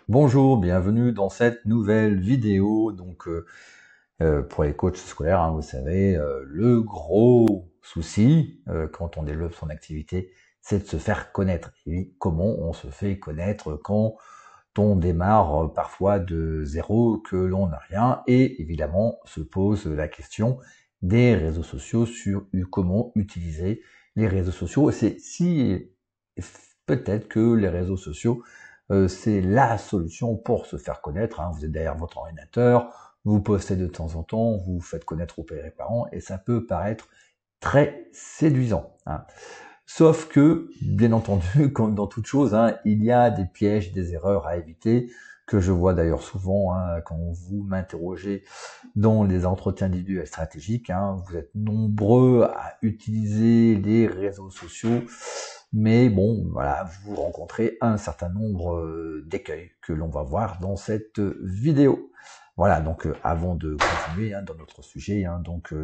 Bonjour, bienvenue dans cette nouvelle vidéo. Pour les coachs scolaires, vous savez, le gros souci quand on développe son activité, c'est de se faire connaître. Et comment on se fait connaître quand on démarre parfois de zéro, que l'on n'a rien, et évidemment se pose la question des réseaux sociaux sur comment utiliser les réseaux sociaux. C'est si peut-être que les réseaux sociaux c'est la solution pour se faire connaître. Vous êtes derrière votre ordinateur, vous postez de temps en temps, vous vous faites connaître aux parents, et ça peut paraître très séduisant. Sauf que, bien entendu, comme dans toute chose, il y a des pièges, des erreurs à éviter, que je vois d'ailleurs souvent quand vous m'interrogez dans les entretiens individuels stratégiques. Vous êtes nombreux à utiliser les réseaux sociaux, mais bon, voilà, vous rencontrez un certain nombre d'écueils que l'on va voir dans cette vidéo. Voilà, avant de continuer dans notre sujet,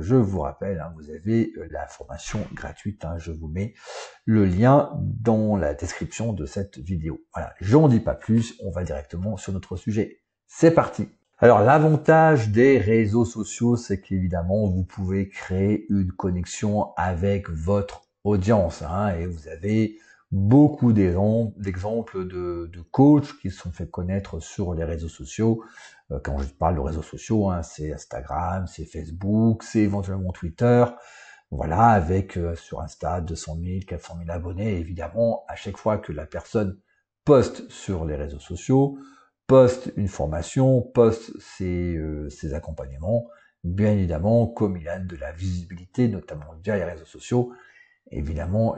je vous rappelle, vous avez la formation gratuite, je vous mets le lien dans la description de cette vidéo. Voilà, j'en dis pas plus, on va directement sur notre sujet. C'est parti. Alors l'avantage des réseaux sociaux, c'est qu'évidemment vous pouvez créer une connexion avec votre audience, et vous avez beaucoup d'exemples de coachs qui se sont fait connaître sur les réseaux sociaux. Quand je parle de réseaux sociaux, c'est Instagram, c'est Facebook, c'est éventuellement Twitter. Voilà, avec sur Insta 200 000, 400 000 abonnés. Évidemment, à chaque fois que la personne poste sur les réseaux sociaux, poste une formation, poste ses accompagnements, bien évidemment, comme il a de la visibilité, notamment via les réseaux sociaux, évidemment,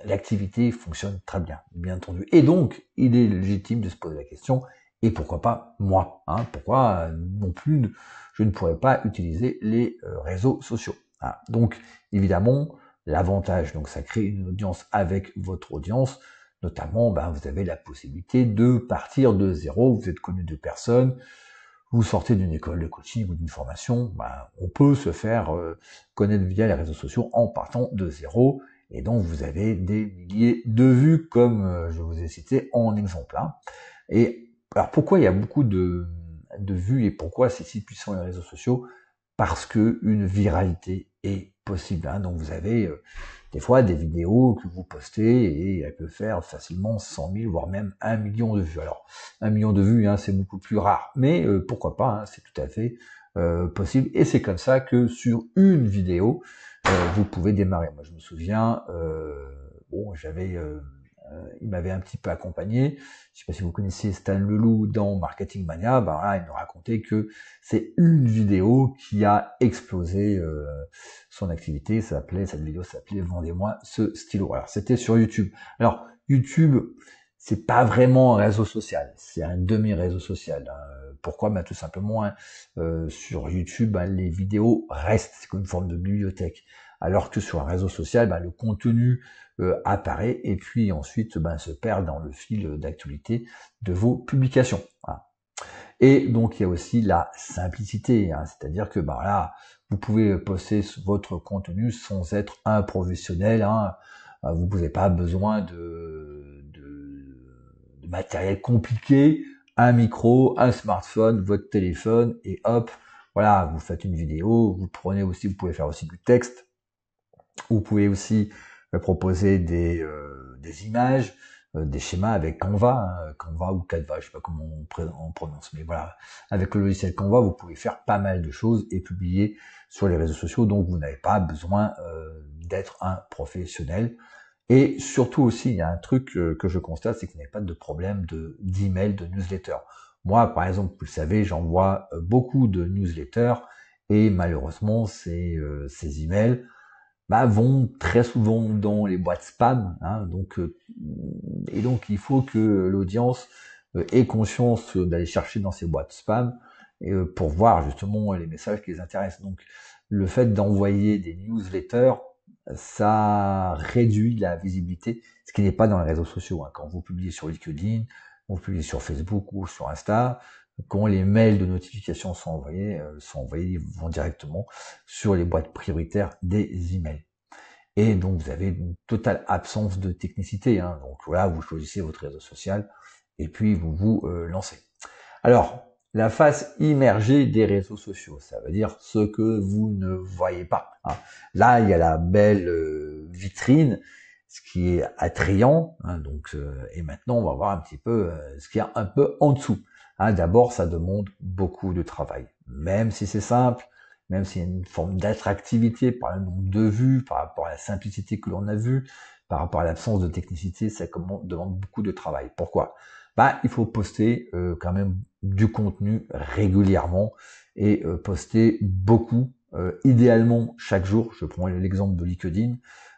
l'activité fonctionne très bien entendu. Et donc, il est légitime de se poser la question, et pourquoi pas moi, pourquoi non plus je ne pourrais pas utiliser les réseaux sociaux. Donc, évidemment, l'avantage, ça crée une audience avec votre audience, notamment, vous avez la possibilité de partir de zéro, vous êtes connu de personne, vous sortez d'une école de coaching ou d'une formation, on peut se faire connaître via les réseaux sociaux en partant de zéro, et donc vous avez des milliers de vues, comme je vous ai cité en exemple. Et alors pourquoi il y a beaucoup de vues et pourquoi c'est si puissant les réseaux sociaux? Parce que une viralité est possible. Donc vous avez des fois des vidéos que vous postez et elles peuvent faire facilement 100 000 voire même 1 million de vues. Alors 1 million de vues, c'est beaucoup plus rare, mais pourquoi pas, c'est tout à fait possible. Et c'est comme ça que sur une vidéo, vous pouvez démarrer. Moi je me souviens, il m'avait un petit peu accompagné. Je sais pas si vous connaissez Stan Leloup dans Marketing Mania. Il nous racontait que c'est une vidéo qui a explosé son activité. Cette vidéo s'appelait Vendez-moi ce stylo. Alors c'était sur YouTube. Alors YouTube, c'est pas vraiment un réseau social, c'est un demi-réseau social. Pourquoi? Tout simplement, sur YouTube, les vidéos restent, c'est comme une forme de bibliothèque. Alors que sur un réseau social, le contenu apparaît et puis ensuite se perd dans le fil d'actualité de vos publications. Voilà. Et donc il y a aussi la simplicité, c'est-à-dire que vous pouvez poster votre contenu sans être un professionnel. Vous n'avez pas besoin de matériel compliqué, un micro, un smartphone, votre téléphone, et hop, voilà, vous faites une vidéo. Vous pouvez faire aussi du texte. Vous pouvez aussi proposer des images, des schémas avec Canva, Canva ou Canva, je sais pas comment on prononce, mais voilà, avec le logiciel Canva, vous pouvez faire pas mal de choses et publier sur les réseaux sociaux, donc vous n'avez pas besoin d'être un professionnel. Et surtout aussi, il y a un truc que je constate, c'est que vous n'avez pas de problème d'email, de newsletter. Moi, par exemple, vous le savez, j'envoie beaucoup de newsletters et malheureusement, ces emails vont très souvent dans les boîtes spam, et donc il faut que l'audience ait conscience d'aller chercher dans ces boîtes spam pour voir justement les messages qui les intéressent. Donc le fait d'envoyer des newsletters, ça réduit la visibilité, ce qui n'est pas dans les réseaux sociaux. Quand vous publiez sur LinkedIn, vous publiez sur Facebook ou sur Insta, quand les mails de notification sont envoyés, ils vont directement sur les boîtes prioritaires des emails. Et donc vous avez une totale absence de technicité. Donc voilà, vous choisissez votre réseau social et puis vous vous lancez. Alors, la face immergée des réseaux sociaux, ça veut dire ce que vous ne voyez pas. Hein. Là, il y a la belle vitrine, ce qui est attrayant. Hein, donc, et maintenant, on va voir un petit peu ce qu'il y a un peu en dessous. Hein, d'abord, ça demande beaucoup de travail, même si c'est simple, même s'il y a une forme d'attractivité par le nombre de vues, par rapport à la simplicité que l'on a vue, par rapport à l'absence de technicité, ça demande beaucoup de travail. Pourquoi ? Il faut poster quand même du contenu régulièrement et poster beaucoup, idéalement chaque jour. Je prends l'exemple de LinkedIn.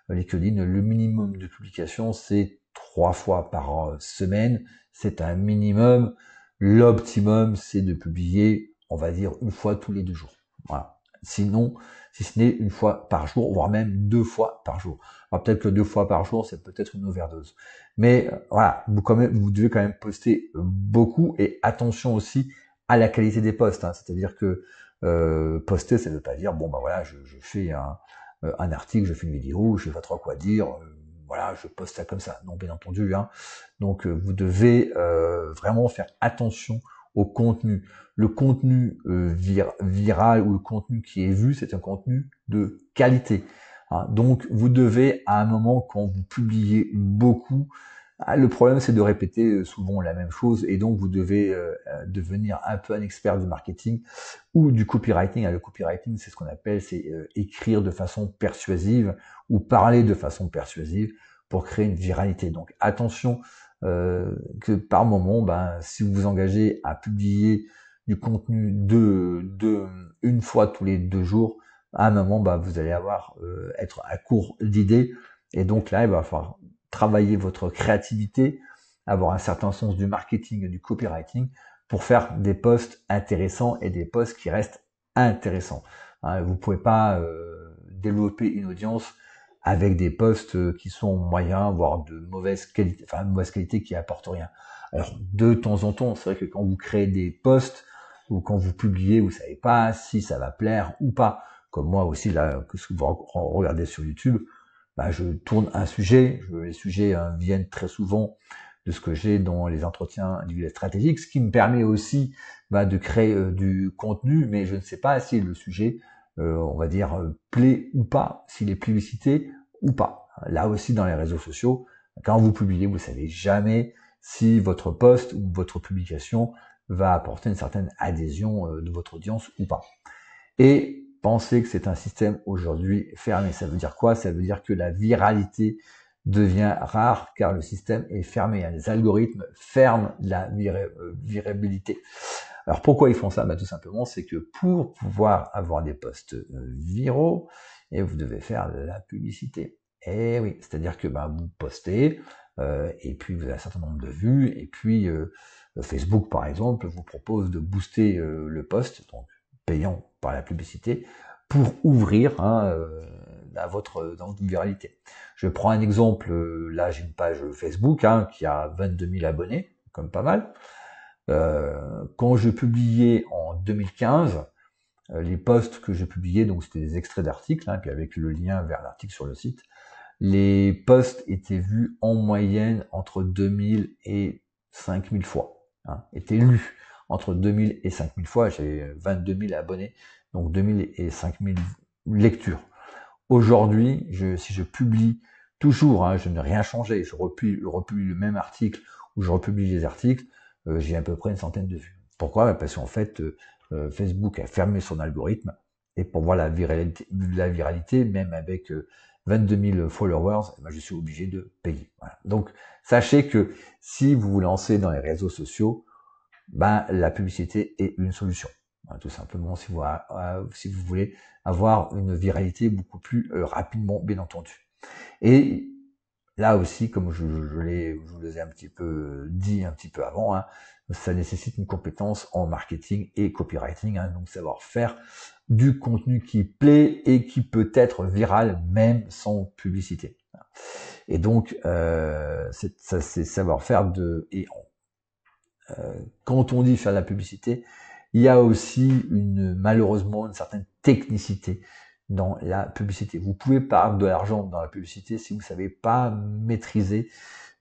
LinkedIn, le minimum de publication, c'est 3 fois par semaine. C'est un minimum. L'optimum, c'est de publier, on va dire, 1 fois tous les 2 jours. Voilà. Sinon, si ce n'est 1 fois par jour, voire même 2 fois par jour. Alors peut-être que 2 fois par jour, c'est peut-être une overdose. Mais voilà, vous devez quand même poster beaucoup et attention aussi à la qualité des posts. Hein. C'est-à-dire que poster, ça ne veut pas dire bon voilà, je fais un article, je fais une vidéo, je sais pas trop quoi dire, voilà, je poste ça comme ça. Non, bien entendu. Hein. Donc vous devez vraiment faire attention au contenu. Le contenu viral ou le contenu qui est vu, c'est un contenu de qualité. Hein. Donc vous devez à un moment, quand vous publiez beaucoup, le problème c'est de répéter souvent la même chose et donc vous devez devenir un peu un expert du marketing ou du copywriting. Le copywriting, c'est ce qu'on appelle, c'est écrire de façon persuasive ou parler de façon persuasive pour créer une viralité. Donc attention que par moment, si vous vous engagez à publier du contenu une fois tous les 2 jours, à un moment, vous allez être à court d'idées et donc là, il va falloir travailler votre créativité, avoir un certain sens du marketing et du copywriting pour faire des posts intéressants et des posts qui restent intéressants. Hein, vous pouvez pas développer une audience avec des posts qui sont moyens, voire de mauvaise qualité qui apportent rien. Alors de temps en temps, c'est vrai que quand vous créez des posts ou quand vous publiez, vous savez pas si ça va plaire ou pas. Comme moi aussi là, que ce que vous regardez sur YouTube, je tourne un sujet. Les sujets viennent très souvent de ce que j'ai dans les entretiens individuels stratégiques, ce qui me permet aussi de créer du contenu, mais je ne sais pas si le sujet, on va dire, plaît ou pas, s'il est plébiscité ou pas. Là aussi, dans les réseaux sociaux, quand vous publiez, vous savez jamais si votre post ou votre publication va apporter une certaine adhésion de votre audience ou pas. Et pensez que c'est un système aujourd'hui fermé. Ça veut dire quoi? Ça veut dire que la viralité devient rare car le système est fermé. Les algorithmes ferment la virabilité. Alors pourquoi ils font ça? Tout simplement, c'est que pour pouvoir avoir des posts viraux, vous devez faire de la publicité. Et oui, c'est-à-dire que vous postez, et puis vous avez un certain nombre de vues, et puis Facebook par exemple vous propose de booster le post, donc payant par la publicité, pour ouvrir dans votre viralité. Je prends un exemple, là j'ai une page Facebook qui a 22 000 abonnés, comme pas mal. Quand je publiais en 2015, les posts que je publiais, donc c'était des extraits d'articles, puis avec le lien vers l'article sur le site, les posts étaient vus en moyenne entre 2000 et 5000 fois, étaient lus entre 2000 et 5000 fois. J'ai 22 000 abonnés, donc 2000 et 5000 lectures. Aujourd'hui, si je publie toujours, je n'ai rien changé, je republie le même article ou je republie les articles, j'ai à peu près une centaine de vues. Pourquoi? Parce qu'en fait, Facebook a fermé son algorithme et pour voir la viralité, même avec 22 000 followers, je suis obligé de payer. Voilà. Donc, sachez que si vous vous lancez dans les réseaux sociaux, la publicité est une solution. Voilà, tout simplement, si vous voulez avoir une viralité beaucoup plus rapidement, bien entendu. Et là aussi, comme je vous l'ai un petit peu dit un petit peu avant, ça nécessite une compétence en marketing et copywriting, donc savoir faire du contenu qui plaît et qui peut être viral même sans publicité. Et donc, c'est savoir faire quand on dit faire de la publicité, il y a aussi malheureusement une certaine technicité dans la publicité. Vous pouvez perdre de l'argent dans la publicité si vous ne savez pas maîtriser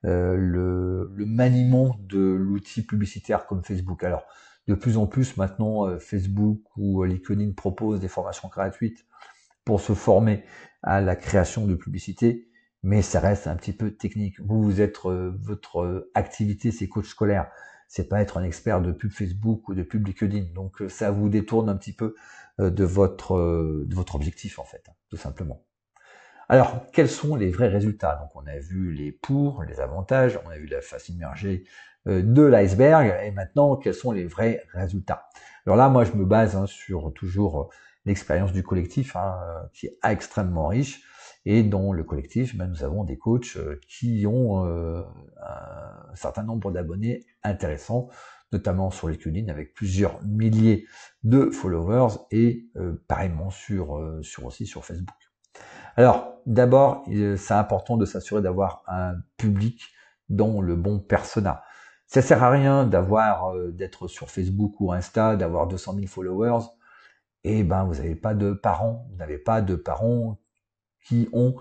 le maniement de l'outil publicitaire comme Facebook. Alors, de plus en plus maintenant, Facebook ou LinkedIn proposent des formations gratuites pour se former à la création de publicité, mais ça reste un petit peu technique. Vous êtes votre activité, c'est coach scolaire. C'est pas être un expert de pub Facebook ou de pub LinkedIn. Donc ça vous détourne un petit peu de votre objectif en fait, tout simplement. Alors, quels sont les vrais résultats? Donc, on a vu les pour, les avantages, on a vu la face immergée de l'iceberg, et maintenant, quels sont les vrais résultats? Alors là, moi, je me base sur toujours l'expérience du collectif, qui est extrêmement riche, et dans le collectif, nous avons des coachs qui ont un certain nombre d'abonnés intéressants, notamment sur LinkedIn, avec plusieurs milliers de followers, et pareillement aussi sur Facebook. Alors, d'abord, c'est important de s'assurer d'avoir un public dans le bon persona. Ça sert à rien d'être sur Facebook ou Insta, d'avoir 200 000 followers, et vous n'avez pas de parents, qui ont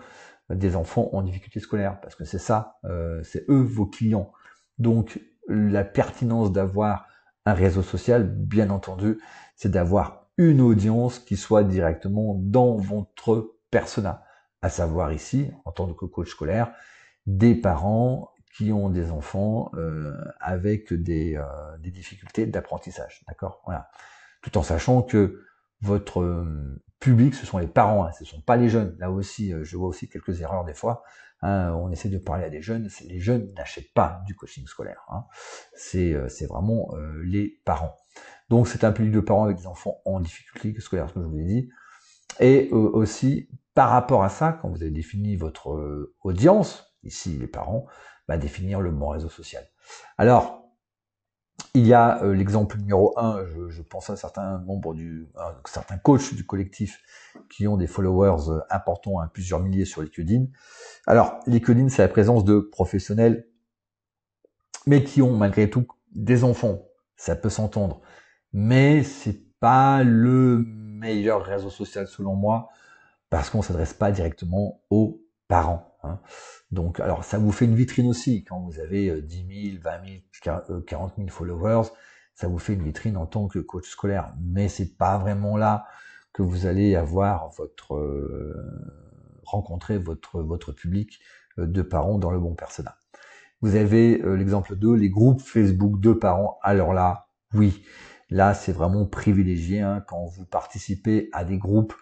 des enfants en difficulté scolaire, parce que c'est ça, c'est eux vos clients. Donc, la pertinence d'avoir un réseau social, bien entendu, c'est d'avoir une audience qui soit directement dans votre persona, à savoir ici, en tant que coach scolaire, des parents qui ont des enfants avec des difficultés d'apprentissage, d'accord? Voilà. Tout en sachant que votre public, ce sont les parents, ce ne sont pas les jeunes. Là aussi, je vois aussi quelques erreurs des fois. On essaie de parler à des jeunes, les jeunes n'achètent pas du coaching scolaire. C'est vraiment les parents. Donc c'est un public de parents avec des enfants en difficulté scolaire, comme je vous ai dit. Et aussi, par rapport à ça, quand vous avez défini votre audience, ici les parents, définir le bon réseau social. Alors, il y a l'exemple numéro 1, je pense à certains coachs du collectif qui ont des followers importants, plusieurs milliers sur LinkedIn. Alors, LinkedIn, c'est la présence de professionnels, mais qui ont malgré tout des enfants. Ça peut s'entendre. Mais c'est pas le meilleur réseau social selon moi, parce qu'on s'adresse pas directement aux parents. Donc, alors, ça vous fait une vitrine aussi. Quand vous avez 10 000, 20 000, 40 000 followers, ça vous fait une vitrine en tant que coach scolaire. Mais c'est pas vraiment là que vous allez avoir rencontrer votre public de parents dans le bon persona. Vous avez l'exemple 2, les groupes Facebook de parents. Alors là, oui, là, c'est vraiment privilégié quand vous participez à des groupes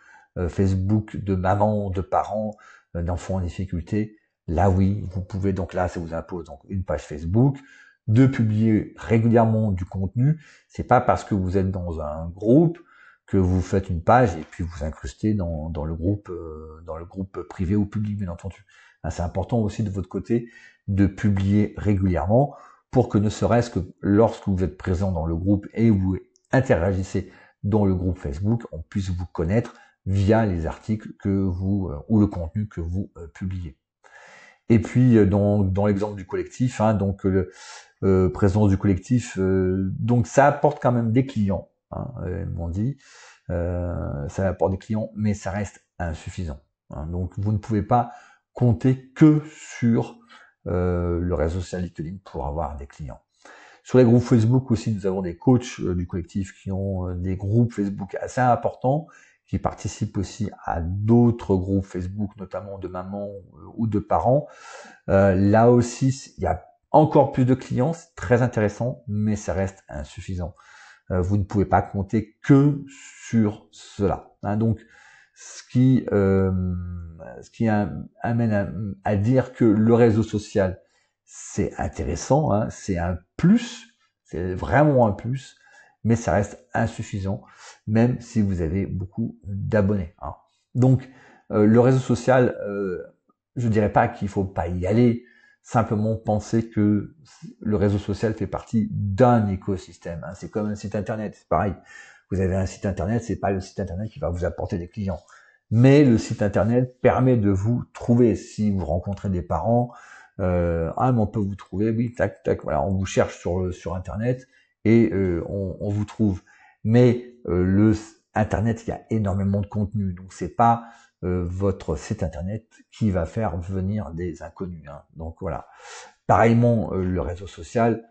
Facebook de mamans, de parents, d'enfants en difficulté. Là, oui, vous pouvez, donc là, ça vous impose donc une page Facebook, de publier régulièrement du contenu. C'est pas parce que vous êtes dans un groupe que vous faites une page et puis vous incrustez dans le groupe privé ou public, bien entendu. C'est important aussi de votre côté de publier régulièrement pour que ne serait-ce que lorsque vous êtes présent dans le groupe et vous interagissez dans le groupe Facebook, on puisse vous connaître via les articles ou le contenu que vous publiez. Et puis dans l'exemple du collectif, présence du collectif, donc ça apporte quand même des clients, ils m'ont dit, ça apporte des clients, mais ça reste insuffisant. Donc vous ne pouvez pas compter que sur le réseau social LinkedIn pour avoir des clients. Sur les groupes Facebook aussi, nous avons des coachs du collectif qui ont des groupes Facebook assez importants, qui participent aussi à d'autres groupes Facebook, notamment de mamans ou de parents. Là aussi, il y a encore plus de clients, c'est très intéressant, mais ça reste insuffisant. Vous ne pouvez pas compter que sur cela. Donc, ce qui amène à dire que le réseau social, c'est intéressant, c'est un plus, c'est vraiment un plus, mais ça reste insuffisant, même si vous avez beaucoup d'abonnés. Donc, le réseau social, je dirais pas qu'il faut pas y aller, simplement penser que le réseau social fait partie d'un écosystème. C'est comme un site internet, c'est pareil. Vous avez un site internet, c'est pas le site internet qui va vous apporter des clients. Mais le site internet permet de vous trouver. Si vous rencontrez des parents, mais on peut vous trouver, oui, tac, tac, voilà, on vous cherche sur internet et on vous trouve. Mais le internet, il y a énormément de contenu, donc c'est pas votre site internet qui va faire venir des inconnus. Donc voilà. Pareillement, le réseau social,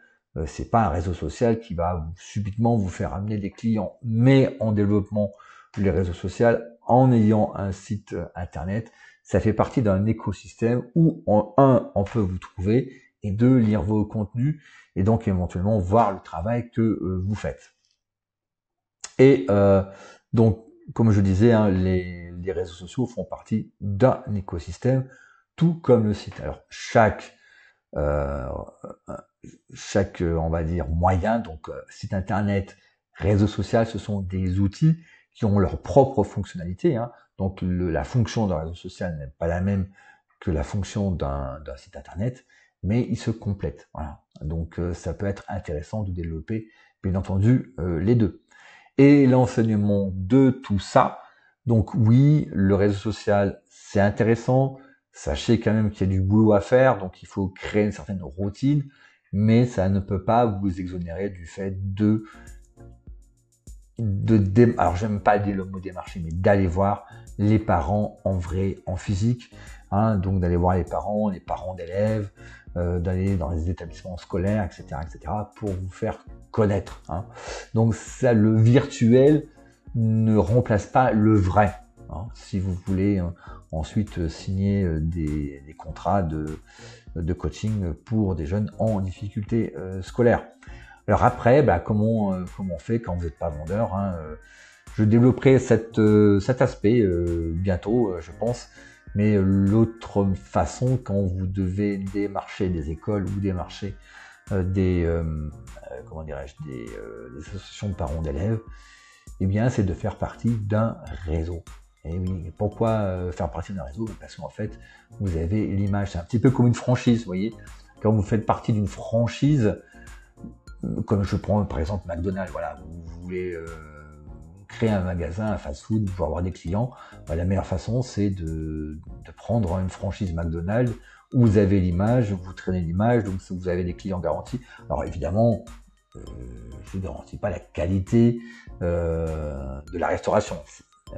c'est pas un réseau social qui va subitement vous faire amener des clients, mais en développement les réseaux sociaux, en ayant un site internet, ça fait partie d'un écosystème où on peut vous trouver, et deux, lire vos contenus, et donc éventuellement voir le travail que vous faites. Et donc, comme je disais, hein, les réseaux sociaux font partie d'un écosystème, tout comme le site. Alors chaque on va dire moyen, donc site internet, réseau social, ce sont des outils qui ont leur propre fonctionnalité, hein. Donc la fonction d'un réseau social n'est pas la même que la fonction d'un site internet, mais ils se complètent. Voilà. Donc ça peut être intéressant de développer, bien entendu, les deux. Et l'enseignement de tout ça, donc oui, le réseau social, c'est intéressant. Sachez quand même qu'il y a du boulot à faire, donc il faut créer une certaine routine, mais ça ne peut pas vous exonérer du fait alors j'aime pas dire le mot démarcher, mais d'aller voir les parents en vrai, en physique, hein, donc d'aller voir les parents d'élèves, d'aller dans les établissements scolaires, etc., pour vous faire connaître, hein. Donc ça, le virtuel ne remplace pas le vrai, hein, si vous voulez ensuite signer des contrats de coaching pour des jeunes en difficulté scolaire. Alors après, comment on fait quand vous n'êtes pas vendeur, hein, je développerai cet aspect bientôt, je pense. Mais l'autre façon, quand vous devez démarcher des écoles ou démarcher des associations de parents d'élèves, eh bien, c'est de faire partie d'un réseau. Et oui, pourquoi faire partie d'un réseau? Parce qu'en fait, vous avez l'image. C'est un petit peu comme une franchise, vous voyez. Quand vous faites partie d'une franchise, comme je prends par exemple McDonald's, voilà, vous voulez créer un magasin, un fast-food pour avoir des clients, la meilleure façon c'est de prendre une franchise McDonald's où vous avez l'image, vous traînez l'image, donc vous avez des clients garantis. Alors évidemment, je ne garantis pas la qualité de la restauration.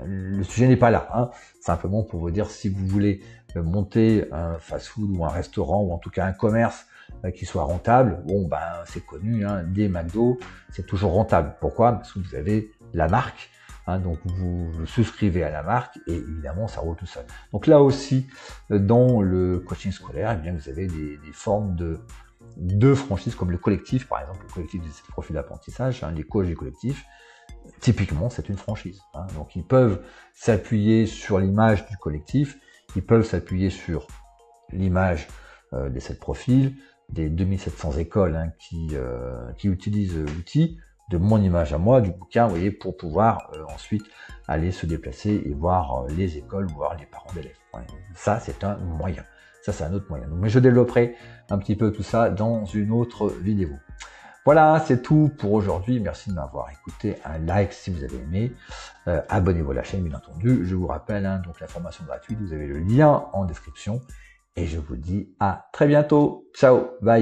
Le sujet n'est pas là, hein. Simplement pour vous dire, si vous voulez monter un fast-food ou un restaurant ou en tout cas un commerce qui soit rentable, bon c'est connu, hein, des McDo, c'est toujours rentable. Pourquoi? Parce que vous avez la marque, hein, donc vous souscrivez à la marque et évidemment ça roule tout seul. Donc là aussi, dans le coaching scolaire, eh bien vous avez des formes de franchises comme le collectif, par exemple, le collectif des profils d'apprentissage, hein, les coachs du collectif. Typiquement, c'est une franchise, hein. Donc ils peuvent s'appuyer sur l'image du collectif, ils peuvent s'appuyer sur l'image des 7 profils, des 2700 écoles, hein, qui utilisent l'outil, de mon image à moi, du bouquin, vous voyez, pour pouvoir ensuite aller se déplacer et voir les écoles, voir les parents d'élèves. Ouais. Ça, c'est un moyen. Ça, c'est un autre moyen. Donc, mais je développerai un petit peu tout ça dans une autre vidéo. Voilà, c'est tout pour aujourd'hui. Merci de m'avoir écouté. Un like si vous avez aimé. Abonnez-vous à la chaîne, bien entendu. Je vous rappelle, hein, donc la formation gratuite, vous avez le lien en description. Et je vous dis à très bientôt. Ciao, bye.